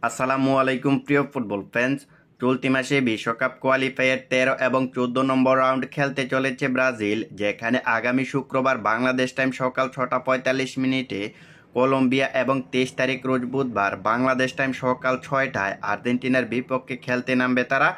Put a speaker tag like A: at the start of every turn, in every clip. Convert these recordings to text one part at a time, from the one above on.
A: আসসালামু আলাইকুম প্রিয় ফুটবল ফ্যান্স। চলতি মাসে বিশ্বকাপ কোয়ালিফায়ার 13 এবং 14 নম্বর রাউন্ড খেলতে চলেছে ব্রাজিল, যেখানে আগামী শুক্রবার বাংলাদেশ টাইম সকাল 6:45 কলম্বিয়া এবং 23 তারিখ রোজ বুধবার বাংলাদেশ টাইম সকাল 6টায় আর্জেন্টিনার বিপক্ষে খেলতে নামবে তারা।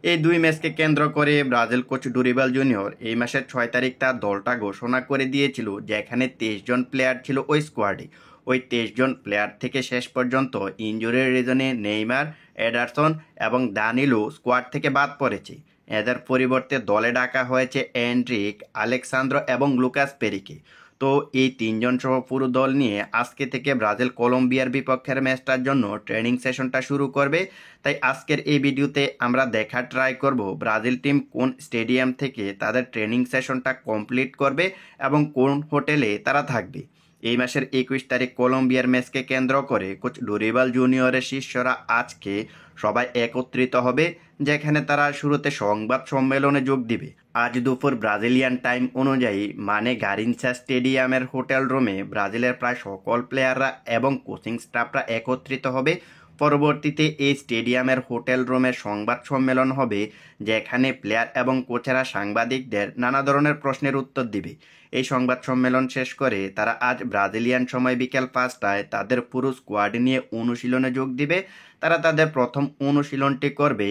A: এই দুই ম্যাচকে কেন্দ্র করে ব্রাজিল কোচ ডুরিবাল জুনিয়র এই মাসের 6 তারিখ তার দলটা ঘোষণা করে দিয়েছিল, যেখানে 23 জন প্লেয়ার ছিল ওই স্কোয়াডে। ওই 23 জন প্লেয়ার থেকে শেষ পর্যন্ত ইনজুরির রিজনে নেইমার, এডারসন এবং দানিলো স্কোয়াড থেকে বাদ পড়েছে। এদের পরিবর্তে দলে ডাকা হয়েছে এন্ড্রিক, আলেক্সান্দ্রো এবং লুকাস পেরিকে। তো এই তিনজন সহ পুরো দল নিয়ে আজকে থেকে ব্রাজিল কলম্বিয়ার বিপক্ষের ম্যাচটার জন্য ট্রেনিং সেশনটা শুরু করবে। তাই আজকের এই ভিডিওতে আমরা দেখা ট্রাই করব ব্রাজিল টিম কোন স্টেডিয়াম থেকে তাদের ট্রেনিং সেশনটা কমপ্লিট করবে এবং কোন হোটেলে তারা থাকবে। এই মাসের 21 তারিখ কলম্বিয়ার ম্যাচকে কেন্দ্র করে কোচ ডুরিবাল জুনিয়রের শিষ্যরা আজকে সবাই একত্রিত হবে, যেখানে তারা শুরুতে সংবাদ সম্মেলনে যোগ দিবে। আজ দুপুর ব্রাজিলিয়ান টাইম অনুযায়ী গারিনচা স্টেডিয়ামের হোটেল রুমে ব্রাজিলের প্রায় সকল প্লেয়াররা এবং কোচিং স্টাফরা একত্রিত হবে। পরবর্তীতে এই স্টেডিয়ামের হোটেল রুমে সংবাদ সম্মেলন হবে, যেখানে প্লেয়ার এবং কোচেরা সাংবাদিকদের নানা ধরনের প্রশ্নের উত্তর দিবে। এই সংবাদ সম্মেলন শেষ করে তারা আজ ব্রাজিলিয়ান সময় বিকেল 5টায় তাদের পুরো স্কোয়াড নিয়ে অনুশীলনে যোগ দিবে। তারা তাদের প্রথম অনুশীলনটি করবে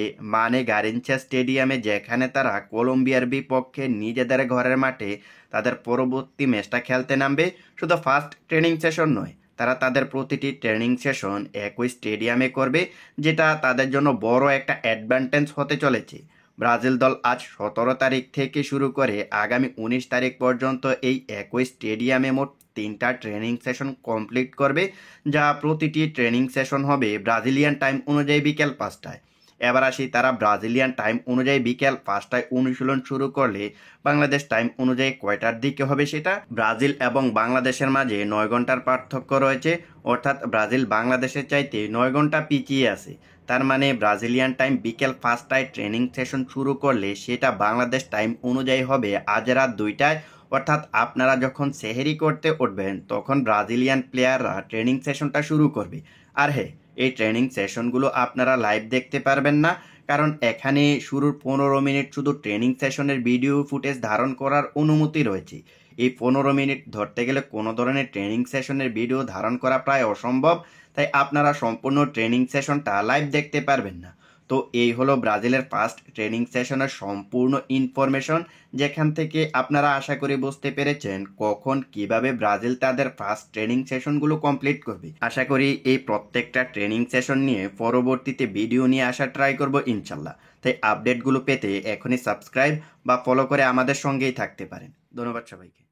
A: গারিনচা স্টেডিয়ামে, যেখানে তারা কলম্বিয়ার বিপক্ষে নিজেদের ঘরের মাঠে তাদের পরবর্তী ম্যাচটা খেলতে নামবে। শুধু ফার্স্ট ট্রেনিং সেশন নয়, তারা তাদের প্রতিটি ট্রেনিং সেশন একই স্টেডিয়ামে করবে, যেটা তাদের জন্য বড় একটা অ্যাডভান্টেজ হতে চলেছে। ব্রাজিল দল আজ 17 তারিখ থেকে শুরু করে আগামী 19 তারিখ পর্যন্ত এই একই স্টেডিয়ামে মোট 3টা ট্রেনিং সেশন কমপ্লিট করবে, যা প্রতিটি ট্রেনিং সেশন হবে ব্রাজিলিয়ান টাইম অনুযায়ী বিকেল 5টায়। এবার আসি, তারা ব্রাজিলিয়ান টাইম অনুযায়ী বিকেল 5টায় অনুশীলন শুরু করলে বাংলাদেশ টাইম অনুযায়ী কয়টার দিকে হবে সেটা? ব্রাজিল এবং বাংলাদেশের মাঝে 9 ঘন্টার পার্থক্য রয়েছে, অর্থাৎ ব্রাজিল বাংলাদেশের চাইতে 9 ঘন্টা পিছিয়ে আছে। তার মানে ব্রাজিলিয়ান টাইম বিকেল 5টায় ট্রেনিং সেশন শুরু করলে সেটা বাংলাদেশ টাইম অনুযায়ী হবে আজ রাত 2টায়। অর্থাৎ আপনারা যখন সেহেরি করতে উঠবেন তখন ব্রাজিলিয়ান প্লেয়াররা ট্রেনিং সেশনটা শুরু করবে। আর হ্যাঁ, এই ট্রেনিং সেশনগুলো আপনারা লাইভ দেখতে পারবেন না, কারণ এখানে শুরুর 15 মিনিট শুধু ট্রেনিং সেশনের ভিডিও ফুটেজ ধারণ করার অনুমতি রয়েছে। এই 15 মিনিট ধরতে গেলে কোনো ধরনের ট্রেনিং সেশনের ভিডিও ধারণ করা প্রায় অসম্ভব, তাই আপনারা সম্পূর্ণ ট্রেনিং সেশনটা লাইভ দেখতে পারবেন না। তো এই হলো ব্রাজিলের ফার্স্ট ট্রেনিং সেশনের সম্পূর্ণ ইনফরমেশন, যেখান থেকে আপনারা আশা করি বুঝতে পেরেছেন কখন কিভাবে ব্রাজিল তাদের ফার্স্ট ট্রেনিং সেশনগুলো কমপ্লিট করবে। আশা করি এই প্রত্যেকটা ট্রেনিং সেশন নিয়ে পরবর্তীতে ভিডিও নিয়ে আসা ট্রাই করব ইনশাল্লাহ। তাই আপডেটগুলো পেতে এখনই সাবস্ক্রাইব বা ফলো করে আমাদের সঙ্গেই থাকতে পারেন। ধন্যবাদ সবাইকে।